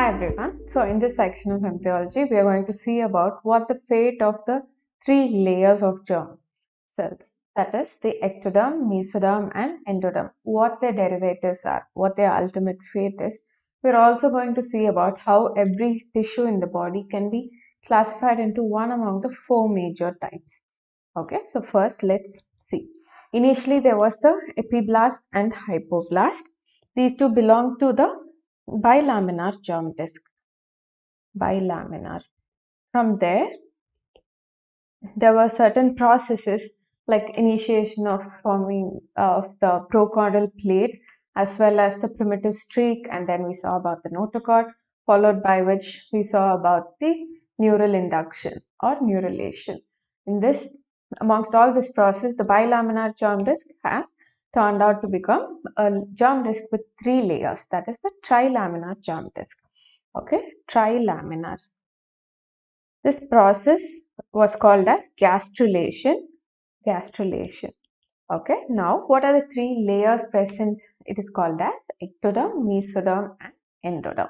Hi everyone. So in this section of embryology, we are going to see about what the fate of the three layers of germ cells, that is the ectoderm, mesoderm and endoderm, what their derivatives are, what their ultimate fate is. We're also going to see about how every tissue in the body can be classified into one among the four major types. Okay, so first let's see. Initially there was the epiblast and hypoblast. These two belong to the bilaminar germ disk. Bilaminar. From there were certain processes like initiation of forming of the procaudal plate as well as the primitive streak, and then we saw about the notochord, followed by which we saw about the neural induction or neurulation. In this, amongst all this process, the bilaminar germ disk has turned out to become a germ disk with three layers, that is the trilaminar germ disk. Okay, trilaminar. This process was called as gastrulation. Gastrulation. Okay, now what are the three layers present? It is called as ectoderm, mesoderm and endoderm.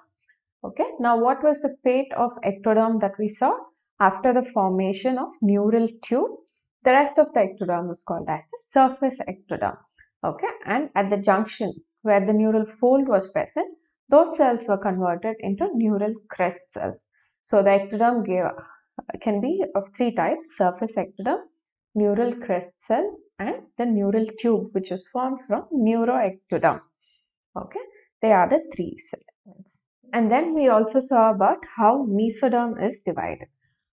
Okay, now what was the fate of ectoderm that we saw? After the formation of neural tube, the rest of the ectoderm was called as the surface ectoderm. Okay, and at the junction where the neural fold was present, those cells were converted into neural crest cells. So the ectoderm can be of three types: surface ectoderm, neural crest cells and the neural tube, which is formed from neuroectoderm. Okay, they are the three segments. And then we also saw about how mesoderm is divided.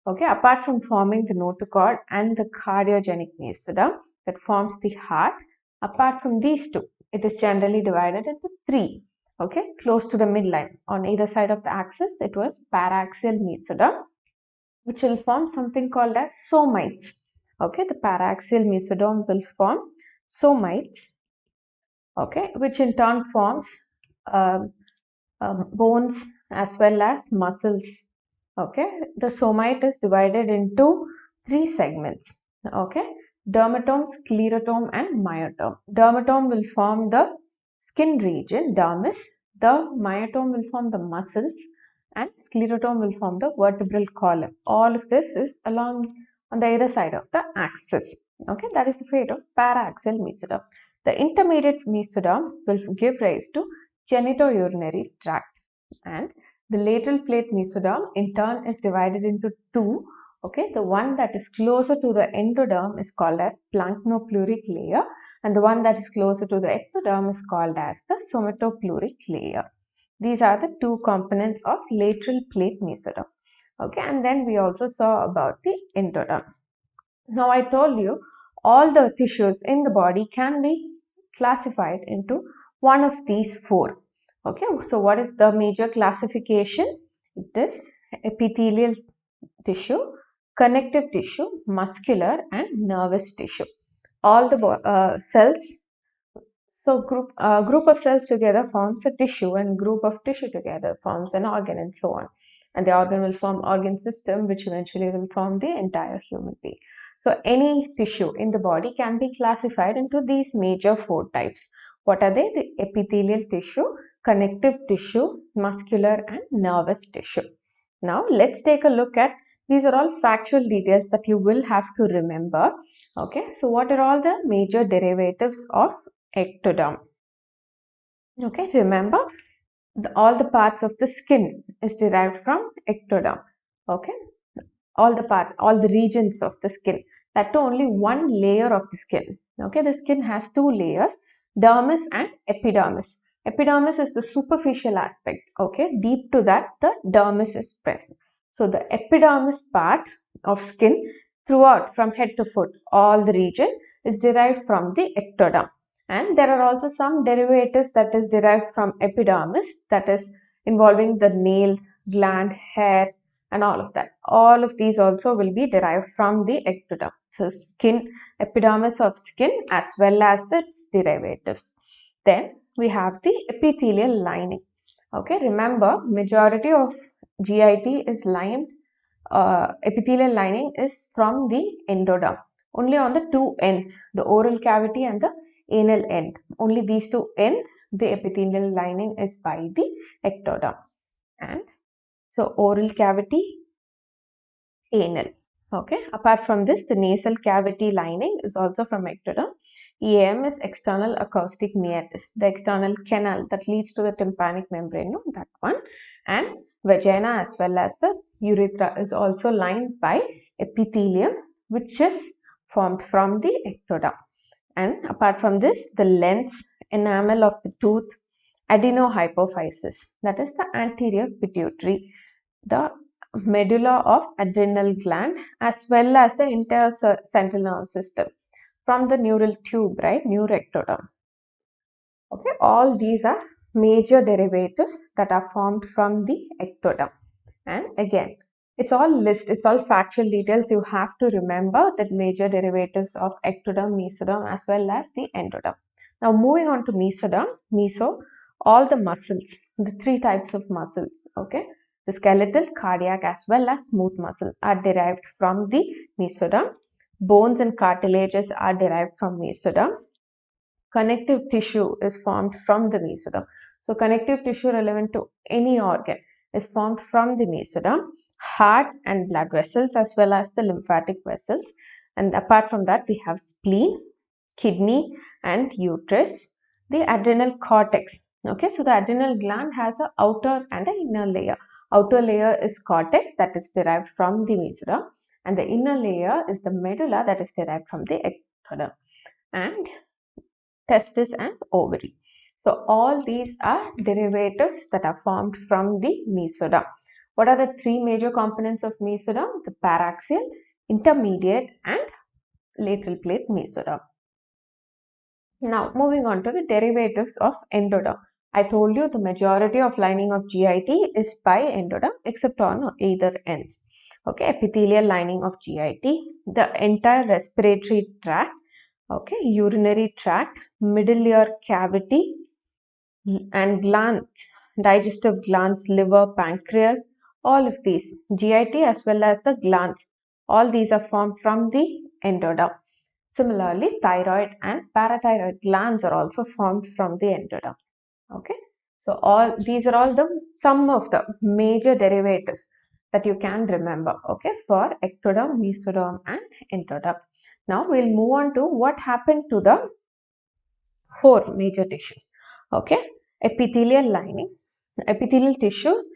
Okay, apart from forming the notochord and the cardiogenic mesoderm that forms the heart, apart from these two, it is generally divided into three. Okay, close to the midline on either side of the axis, it was paraxial mesoderm, which will form something called as somites. Okay, the paraxial mesoderm will form somites. Okay, which in turn forms um, bones as well as muscles. Okay, the somite is divided into three segments. Okay, dermatome, sclerotome and myotome. Dermatome will form the skin region, dermis. The myotome will form the muscles and sclerotome will form the vertebral column. All of this is along on the other side of the axis. Okay, that is the fate of paraxial mesoderm. The intermediate mesoderm will give rise to genitourinary tract, and the lateral plate mesoderm in turn is divided into two. Okay, the one that is closer to the endoderm is called as planktopleuric layer, and the one that is closer to the ectoderm is called as the somatopleuric layer. These are the two components of lateral plate mesoderm. Okay, and then we also saw about the endoderm. Now I told you all the tissues in the body can be classified into one of these four. Okay, so what is the major classification? It is epithelial tissue, connective tissue, muscular and nervous tissue. All the cells, so group of cells together forms a tissue, and group of tissue together forms an organ, and so on. And the organ will form organ system, which eventually will form the entire human being. So any tissue in the body can be classified into these major four types. What are they? The epithelial tissue, connective tissue, muscular and nervous tissue. Now let's take a look at, these are all factual details that you will have to remember. Okay, so what are all the major derivatives of ectoderm? Okay, remember all the parts of the skin is derived from ectoderm. Okay, all the parts, all the regions of the skin, that too only one layer of the skin. Okay, the skin has two layers, dermis and epidermis. Epidermis is the superficial aspect. Okay, deep to that the dermis is present. So the epidermis part of skin throughout from head to foot, all the region is derived from the ectoderm. And there are also some derivatives that is derived from epidermis, that is involving the nails, gland, hair and all of that. All of these also will be derived from the ectoderm. So skin, epidermis of skin as well as its derivatives. Then we have the epithelial lining. Okay, remember majority of GIT is lined, epithelial lining is from the endoderm. Only on the two ends, the oral cavity and the anal end, only these two ends, the epithelial lining is by the ectoderm. And So oral cavity, anal. Okay. Apart from this, the nasal cavity lining is also from ectoderm. EAM is external acoustic meatus, the external canal that leads to the tympanic membrane, no, that one. And vagina as well as the urethra is also lined by epithelium, which is formed from the ectoderm. And apart from this, the lens, enamel of the tooth, adenohypophysis, that is the anterior pituitary, the medulla of adrenal gland, as well as the entire central nervous system from the neural tube, right, neuroectoderm. Okay, all these are major derivatives that are formed from the ectoderm. And again, it's all factual details. You have to remember that major derivatives of ectoderm, mesoderm, as well as the endoderm. Now moving on to mesoderm, all the muscles, the three types of muscles, okay, the skeletal, cardiac, as well as smooth muscles are derived from the mesoderm. Bones and cartilages are derived from mesoderm. Connective tissue is formed from the mesoderm. So connective tissue relevant to any organ is formed from the mesoderm. Heart and blood vessels as well as the lymphatic vessels. And apart from that, we have spleen, kidney and uterus. The adrenal cortex. Okay, so the adrenal gland has an outer and an inner layer. Outer layer is cortex that is derived from the mesoderm, and the inner layer is the medulla that is derived from the ectoderm. And testis and ovary. So all these are derivatives that are formed from the mesoderm. What are the three major components of mesoderm? The paraxial, intermediate and lateral plate mesoderm. Now moving on to the derivatives of endoderm. I told you the majority of lining of GIT is by endoderm except on either ends. Okay, epithelial lining of GIT, the entire respiratory tract, okay, urinary tract, middle ear cavity and glands, digestive glands, liver, pancreas, all of these, GIT as well as the glands, all these are formed from the endoderm. Similarly, thyroid and parathyroid glands are also formed from the endoderm. Okay, so all these are all the some of the major derivatives that you can remember, okay, for ectoderm, mesoderm and endoderm. Now we'll move on to what happened to the four major tissues. Okay, epithelial lining, epithelial tissues,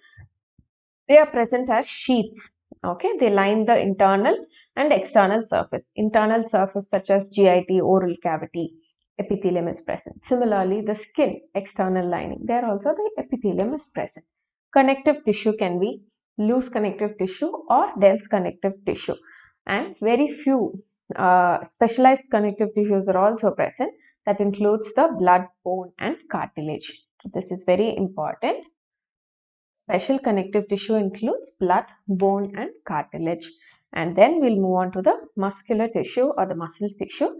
they are present as sheaths. Okay, they line the internal and external surface. Internal surface such as GIT, oral cavity, epithelium is present. Similarly, the skin, external lining, there also the epithelium is present. Connective tissue can be loose connective tissue or dense connective tissue, and very few specialized connective tissues are also present. That includes the blood, bone and cartilage. This is very important. Special connective tissue includes blood, bone and cartilage. And then we'll move on to the muscular tissue or the muscle tissue.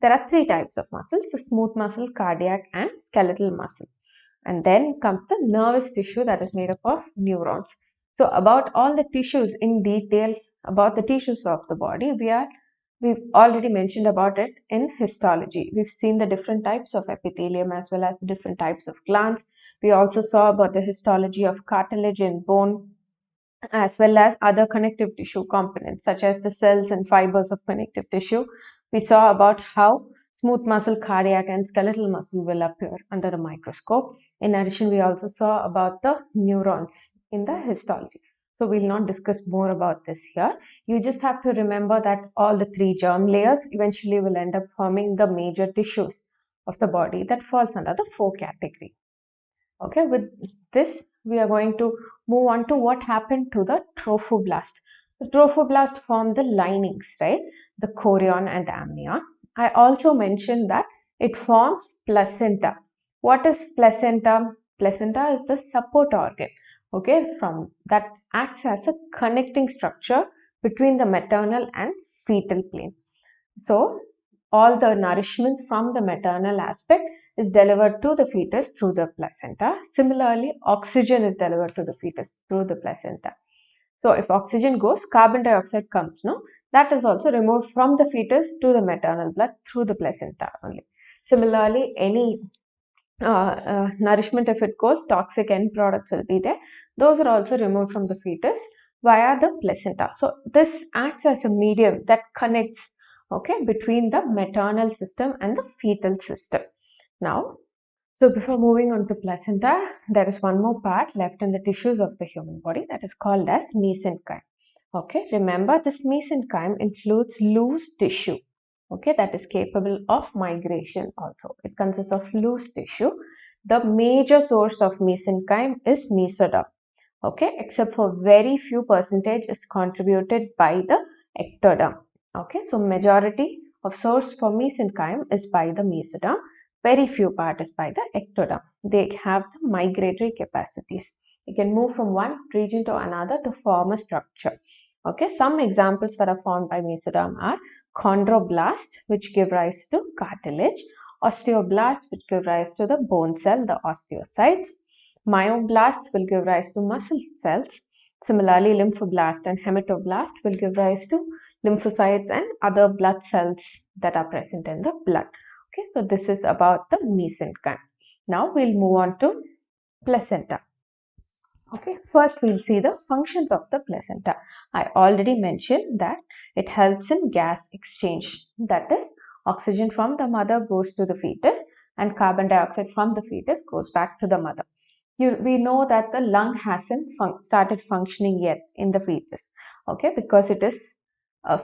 There are three types of muscles: the smooth muscle, cardiac and skeletal muscle. And then comes the nervous tissue that is made up of neurons. So about all the tissues in detail, about the tissues of the body, we've already mentioned about it in histology. We've seen the different types of epithelium as well as the different types of glands. We also saw about the histology of cartilage and bone, as well as other connective tissue components such as the cells and fibers of connective tissue. We saw about how smooth muscle, cardiac and skeletal muscle will appear under a microscope. In addition, we also saw about the neurons in the histology. So we'll not discuss more about this here. You just have to remember that all the three germ layers eventually will end up forming the major tissues of the body that falls under the four category. Okay, with this, we are going to move on to what happened to the trophoblast. The trophoblast form the linings, right? The chorion and amnion. I also mentioned that it forms placenta. What is placenta? Placenta is the support organ, okay, from that acts as a connecting structure between the maternal and fetal plane. So, all the nourishments from the maternal aspect is delivered to the fetus through the placenta. Similarly, oxygen is delivered to the fetus through the placenta. So, if oxygen goes, carbon dioxide comes, no? That is also removed from the fetus to the maternal blood through the placenta only. Similarly, any nourishment, if it goes, toxic end products will be there. Those are also removed from the fetus via the placenta. So this acts as a medium that connects, okay, between the maternal system and the fetal system. Now, so before moving on to placenta, there is one more part left in the tissues of the human body that is called as mesenchyme. Okay, remember this mesenchyme includes loose tissue. Okay, that is capable of migration also. It consists of loose tissue. The major source of mesenchyme is mesoderm. Okay, except for very few percentage is contributed by the ectoderm. Okay, so majority of source for mesenchyme is by the mesoderm, very few part is by the ectoderm. They have the migratory capacities. It can move from one region to another to form a structure. Okay, some examples that are formed by mesoderm are chondroblast, which give rise to cartilage, osteoblast, which give rise to the bone cell, the osteocytes. Myoblasts will give rise to muscle cells. Similarly, lymphoblast and hematoblast will give rise to lymphocytes and other blood cells that are present in the blood. Okay, so this is about the mesenchyme. Now we'll move on to placenta. Okay, first we'll see the functions of the placenta. I already mentioned that it helps in gas exchange. That is, oxygen from the mother goes to the fetus and carbon dioxide from the fetus goes back to the mother. We know that the lung hasn't started functioning yet in the fetus. Okay, because it is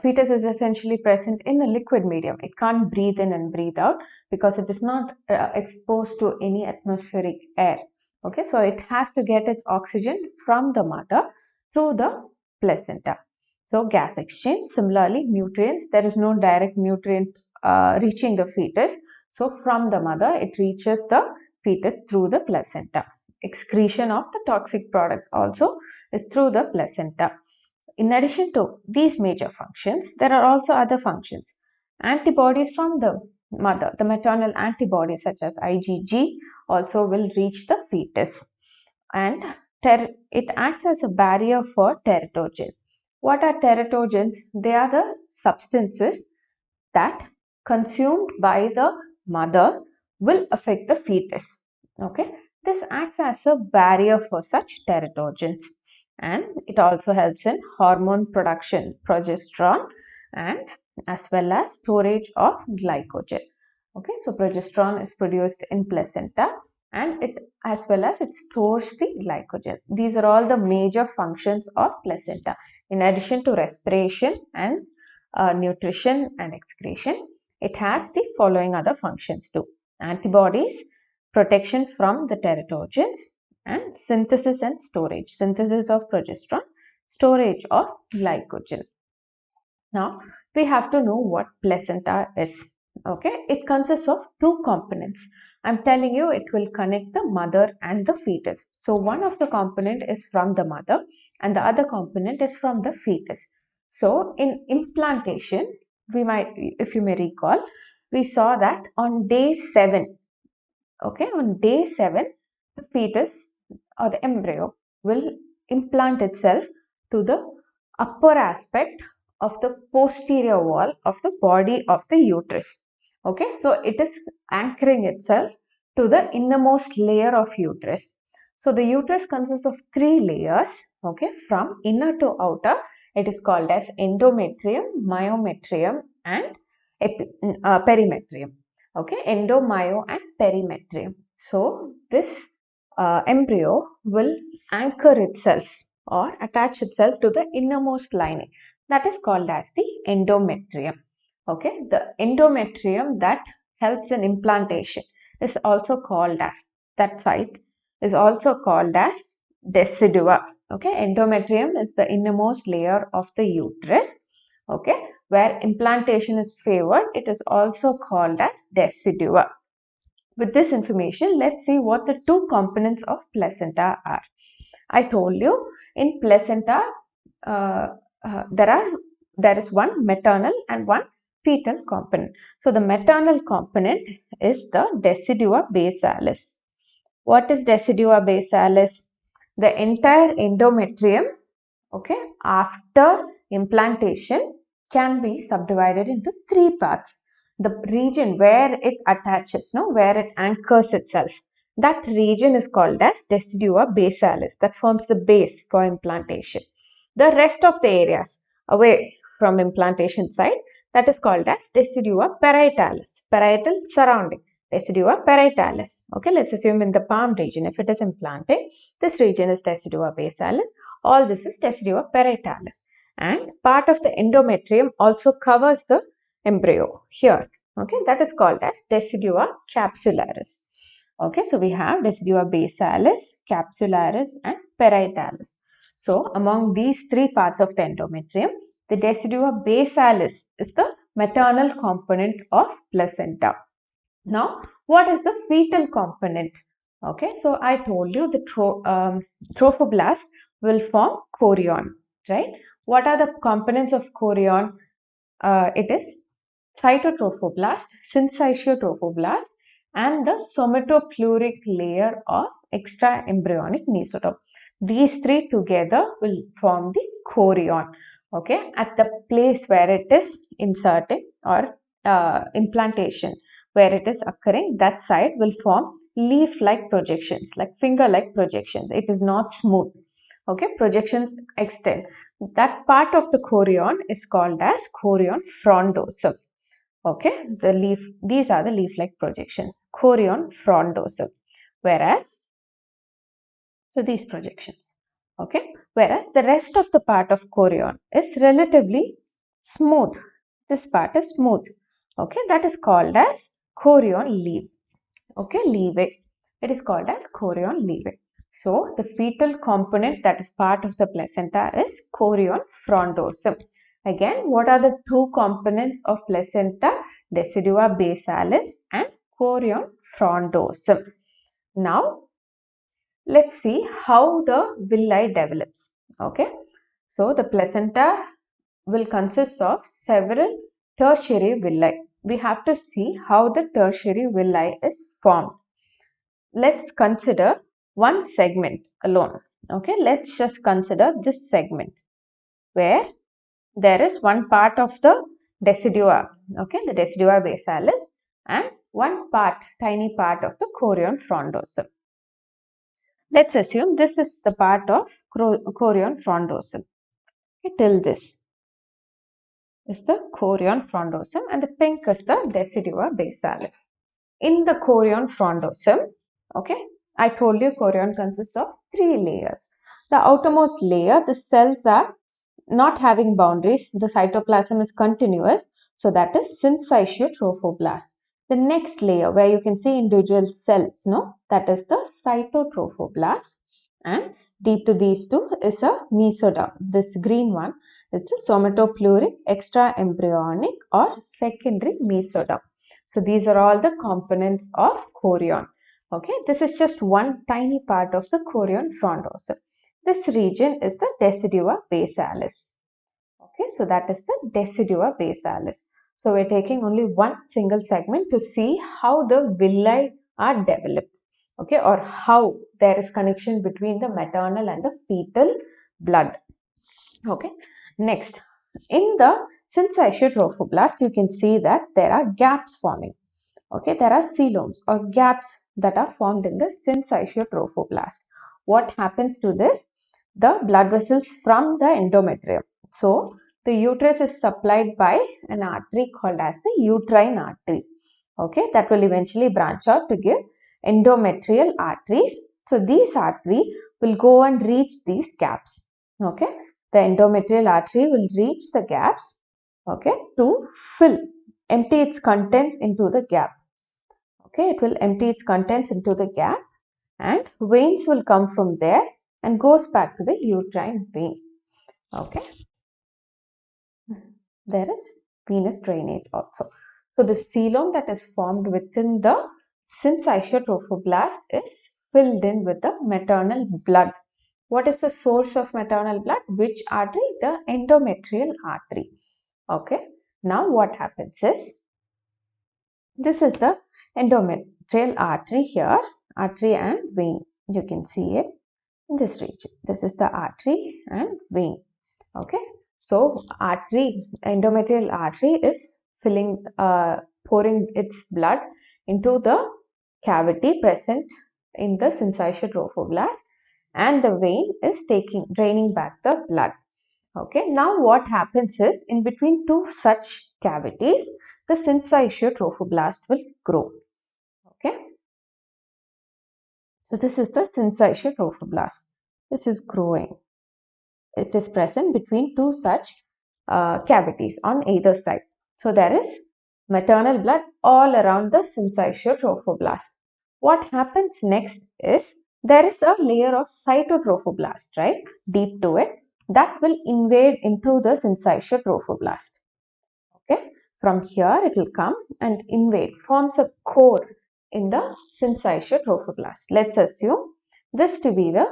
fetus is essentially present in a liquid medium. It can't breathe in and breathe out because it is not exposed to any atmospheric air. Okay, so it has to get its oxygen from the mother through the placenta. So gas exchange, similarly nutrients, there is no direct nutrient reaching the fetus. So from the mother, it reaches the fetus through the placenta. Excretion of the toxic products also is through the placenta. In addition to these major functions, there are also other functions. Antibodies from the mother, the maternal antibodies such as IgG also will reach the fetus, and it acts as a barrier for teratogen. What are teratogens? They are the substances that consumed by the mother will affect the fetus. Okay, this acts as a barrier for such teratogens, and it also helps in hormone production, progesterone, and as well as storage of glycogen. Okay, so progesterone is produced in placenta, and it as well as it stores the glycogen. These are all the major functions of placenta. In addition to respiration and nutrition and excretion, it has the following other functions too: antibodies, protection from the teratogens, and synthesis and storage, synthesis of progesterone, storage of glycogen. Now we have to know what placenta is. Okay, it consists of two components. I'm telling you, it will connect the mother and the fetus. So one of the component is from the mother and the other component is from the fetus. So in implantation, we might, if you may recall, we saw that on day 7, okay, on day 7, the fetus or the embryo will implant itself to the upper aspect of the posterior wall of the body of the uterus. Okay, so it is anchoring itself to the innermost layer of uterus. So the uterus consists of 3 layers. Okay, from inner to outer, it is called as endometrium, myometrium, and perimetrium. Okay, endo, myo, and perimetrium. So this embryo will anchor itself or attach itself to the innermost lining, that is called as the endometrium. Okay, the endometrium that helps in implantation is also called as, that site is also called as decidua. Okay, endometrium is the innermost layer of the uterus. Okay, where implantation is favored, it is also called as decidua. With this information, let's see what the two components of placenta are. I told you in placenta there is one maternal and one fetal component. So the maternal component is the decidua basalis. What is decidua basalis? The entire endometrium, okay, after implantation can be subdivided into 3 parts. the region where it attaches, no, where it anchors itself, that region is called as decidua basalis, that forms the base for implantation. The rest of the areas away from implantation site, that is called as decidua parietalis, parietal surrounding, decidua parietalis. Okay, let's assume in the palm region, if it is implanting, this region is decidua basalis, all this is decidua parietalis, and part of the endometrium also covers the embryo here. Okay, that is called as decidua capsularis. Okay, so we have decidua basalis, capsularis and parietalis. So among these three parts of the endometrium, the decidua basalis is the maternal component of placenta. Now, what is the fetal component? Okay, so I told you the trophoblast will form chorion, right? What are the components of chorion? It is cytotrophoblast, syncytiotrophoblast, and the somatopleuric layer of extraembryonic mesoderm. These three together will form the chorion. Okay, at the place where it is inserting or implantation, where it is occurring, that side will form leaf-like projections, like finger-like projections. It is not smooth. Okay, projections extend. That part of the chorion is called as chorion frondosum. Okay, these are the leaf-like projections, chorion frondosum. Whereas, so these projections. Okay, whereas the rest of the part of chorion is relatively smooth. This part is smooth. Okay, that is called as chorion leaf. Okay, levee. It is called as chorion levee. So, the fetal component that is part of the placenta is chorion frondosum. Again, what are the two components of placenta? Decidua basalis and chorion frondosum. Now, let's see how the villi develops. Okay, so the placenta will consist of several tertiary villi. We have to see how the tertiary villi is formed. Let's consider one segment alone. Okay, let's just consider this segment where there is one part of the decidua, okay, the decidua basalis, and one part, tiny part of the chorion frondosum. Let's assume this is the part of chorion frondosum. Okay, till this is the chorion frondosum and the pink is the decidua basalis. In the chorion frondosum, okay, I told you chorion consists of three layers. The outermost layer, the cells are not having boundaries. The cytoplasm is continuous. So that is syncytiotrophoblast. The next layer where you can see individual cells, no, that is the cytotrophoblast. And deep to these two is a mesoderm. This green one is the somatopleuric extraembryonic or secondary mesoderm. So these are all the components of chorion. Okay, this is just one tiny part of the chorion frondosum. This region is the decidua basalis. Okay, so that is the decidua basalis. So we're taking only one single segment to see how the villi are developed. Okay, or how there is connection between the maternal and the fetal blood. Okay, next, in the syncytiotrophoblast, you can see that there are gaps forming. Okay, there are coeloms or gaps that are formed in the syncytiotrophoblast. What happens to this? The blood vessels from the endometrium. So, the uterus is supplied by an artery called as the uterine artery. Okay, that will eventually branch out to give endometrial arteries. So, these arteries will go and reach these gaps. Okay, the endometrial artery will reach the gaps, okay, to empty its contents into the gap. Okay, it will empty its contents into the gap and veins will come from there and goes back to the uterine vein. Okay, there is venous drainage also. So the coelom that is formed within the syncytiotrophoblast is filled in with the maternal blood. What is the source of maternal blood? Which artery? The endometrial artery. Okay, now what happens is, this is the endometrial artery here, artery and vein. You can see it in this region. This is the artery and vein. Okay, so artery, endometrial artery is filling pouring its blood into the cavity present in the syncytial trophoblast, and the vein is draining back the blood. Okay, now what happens is, in between two such cavities, the syncytial trophoblast will grow. Okay, so this is the syncytial trophoblast. This is growing. It is present between two such cavities on either side. So there is maternal blood all around the syncytial trophoblast. What happens next is, there is a layer of cytotrophoblast, right, deep to it, that will invade into the syncytial trophoblast. Okay, from here it will come and invade, forms a core in the syncytial trophoblast. Let's assume this to be the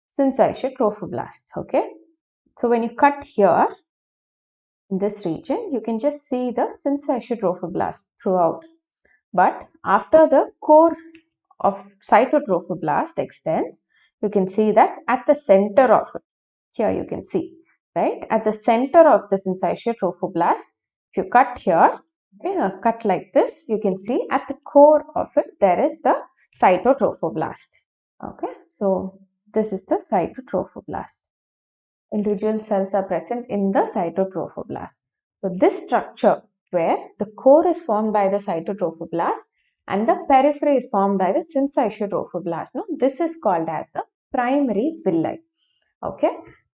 syncytial trophoblast. Okay, so when you cut here in this region, you can just see the syncytial trophoblast throughout. But after the core of cytotrophoblast extends, you can see that at the center of it, here you can see, right, at the center of the syncytial trophoblast, if you cut here, okay, a cut like this, you can see at the core of it there is the cytotrophoblast. Okay, so this is the cytotrophoblast. Individual cells are present in the cytotrophoblast. So this structure, where the core is formed by the cytotrophoblast and the periphery is formed by the syncytial trophoblast, no, this is called as the primary villi. Okay,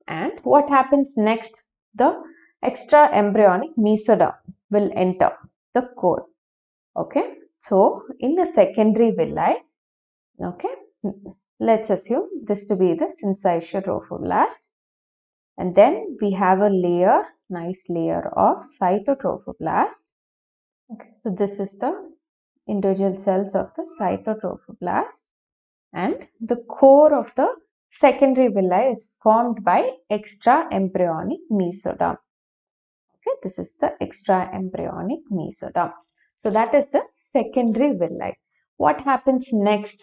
and what happens next? The extra embryonic mesoderm will enter the core. Okay, so in the secondary villi, okay, let's assume this to be the syncytial trophoblast, and then we have a layer, nice layer of cytotrophoblast. Okay, so this is the individual cells of the cytotrophoblast, and the core of the secondary villi is formed by extra embryonic mesoderm. Okay, this is the extra embryonic mesoderm. So that is the secondary villi. What happens next?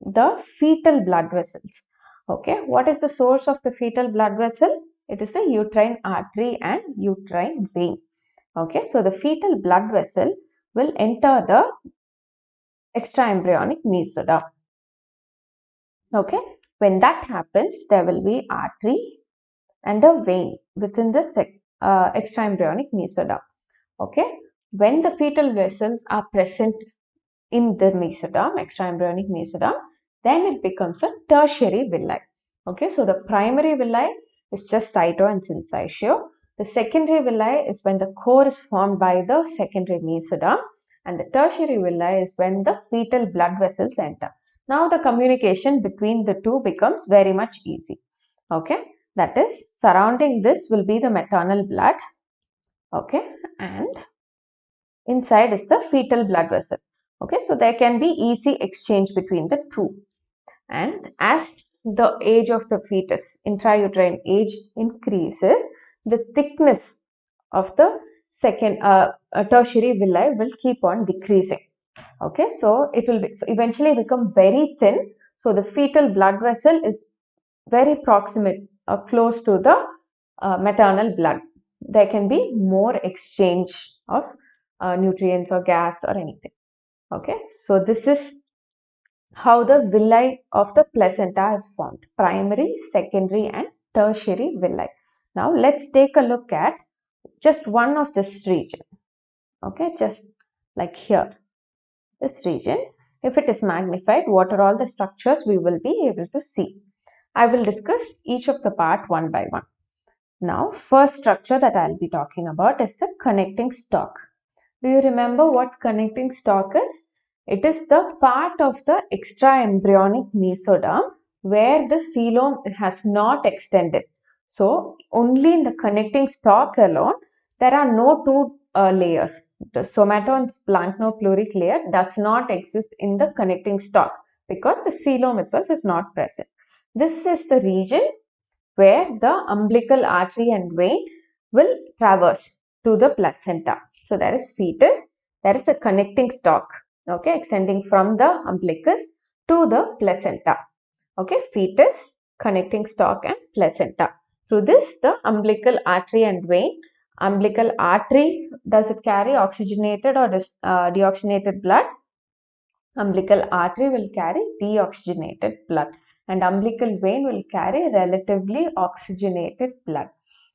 The fetal blood vessels. Okay, what is the source of the fetal blood vessel? It is the uterine artery and uterine vein. Okay, so the fetal blood vessel will enter the extra embryonic mesoderm. Okay, when that happens, there will be artery and a vein within the extra embryonic mesoderm. Okay, when the fetal vessels are present in the mesoderm, extra embryonic mesoderm, then it becomes a tertiary villi. Okay, so the primary villi is just cyto and syncytio. The secondary villi is when the core is formed by the secondary mesoderm, and the tertiary villi is when the fetal blood vessels enter. Now the communication between the two becomes very much easy. Okay, that is, surrounding this will be the maternal blood. Okay, and inside is the fetal blood vessel. Okay, so there can be easy exchange between the two. And as the age of the fetus, intrauterine age increases, the thickness of the tertiary villi will keep on decreasing. Okay, so it will eventually become very thin. So the fetal blood vessel is very proximate or close to the maternal blood. There can be more exchange of nutrients or gas or anything. Okay, so this is how the villi of the placenta is formed: primary, secondary, and tertiary villi. Now let's take a look at just one of this region. Okay, just like here, this region. If it is magnified, what are all the structures we will be able to see? I will discuss each of the part one by one. Now, first structure that I'll be talking about is the connecting stalk. Do you remember what connecting stalk is? It is the part of the extra embryonic mesoderm where the coelom has not extended. So, only in the connecting stalk alone, there are no two layers. The somato and splanchnopluric layer does not exist in the connecting stalk because the coelom itself is not present. This is the region where the umbilical artery and vein will traverse to the placenta. So there is fetus, there is a connecting stalk, okay, extending from the umbilicus to the placenta. Okay, fetus, connecting stalk, and placenta. Through this, the umbilical artery and vein Umbilical artery, does it carry oxygenated or deoxygenated blood? Umbilical artery will carry deoxygenated blood, and umbilical vein will carry relatively oxygenated blood.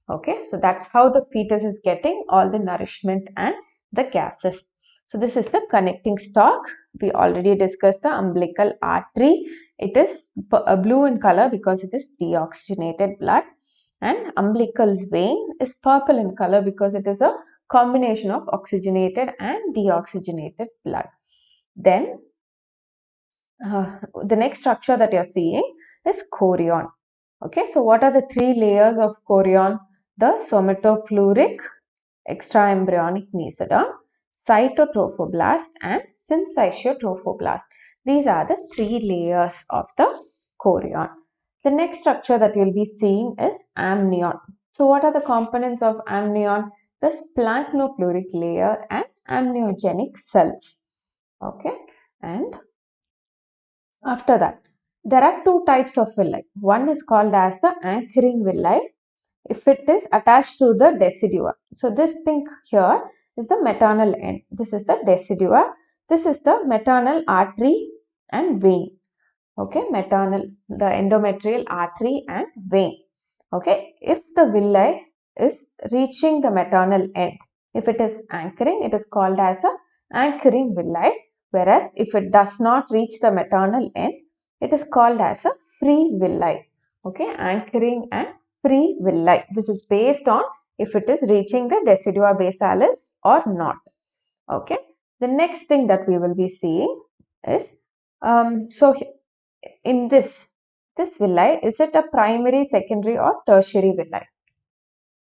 Okay, so that's how the fetus is getting all the nourishment and the gases. So this is the connecting stalk. We already discussed the umbilical artery. It is blue in color because it is deoxygenated blood, and umbilical vein is purple in color because it is a combination of oxygenated and deoxygenated blood. Then the next structure that you're seeing is chorion. Okay, so what are the three layers of chorion? The somatopleuric, extraembryonic mesoderm, cytotrophoblast, and syncytiotrophoblast. These are the three layers of the chorion. The next structure that you'll be seeing is amnion. So what are the components of amnion? The splanchnopleuric layer and amniogenic cells. Okay, and after that, there are two types of villi. One is called as the anchoring villi if it is attached to the decidua. So this pink here is the maternal end. This is the decidua. This is the maternal artery and vein. Okay, maternal, the endometrial artery and vein. Okay, if the villi is reaching the maternal end, if it is anchoring, it is called as a anchoring villi. Whereas if it does not reach the maternal end, it is called as a free villi. Okay, anchoring and free villi. This is based on if it is reaching the decidua basalis or not. Okay, the next thing that we will be seeing is in this villi, is it a primary, secondary or tertiary villi?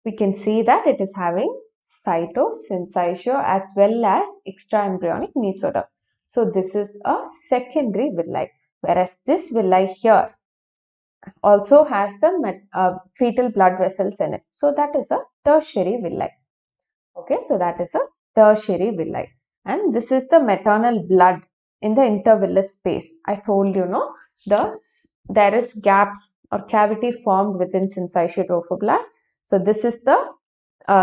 We can see that it is having cyto, syncytio as well as extraembryonic mesoderm. So this is a secondary villi, whereas this villi here also has the fetal blood vessels in it. So that is a tertiary villi. Okay, so that is a tertiary villi. And this is the maternal blood in the intervillous space. I told you, no, there is gaps or cavity formed within syncytiotrophoblast. So this is the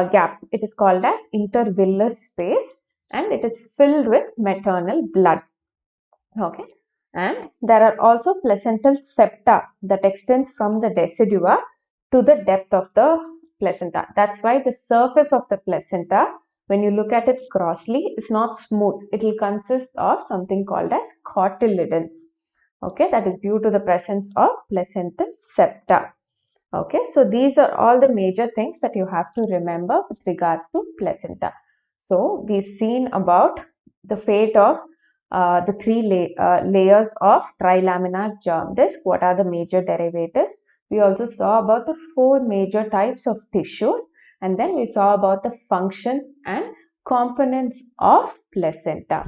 gap. It is called as intervillous space and it is filled with maternal blood. Okay, and there are also placental septa that extends from the decidua to the depth of the placenta. That's why the surface of the placenta, when you look at it crossly, is not smooth. It will consist of something called as cotyledons. Okay, that is due to the presence of placental septa. Okay, so these are all the major things that you have to remember with regards to placenta. So we've seen about the fate of the three layers of trilaminar germ disc. What are the major derivatives? We also saw about the four major types of tissues, and then we saw about the functions and components of placenta.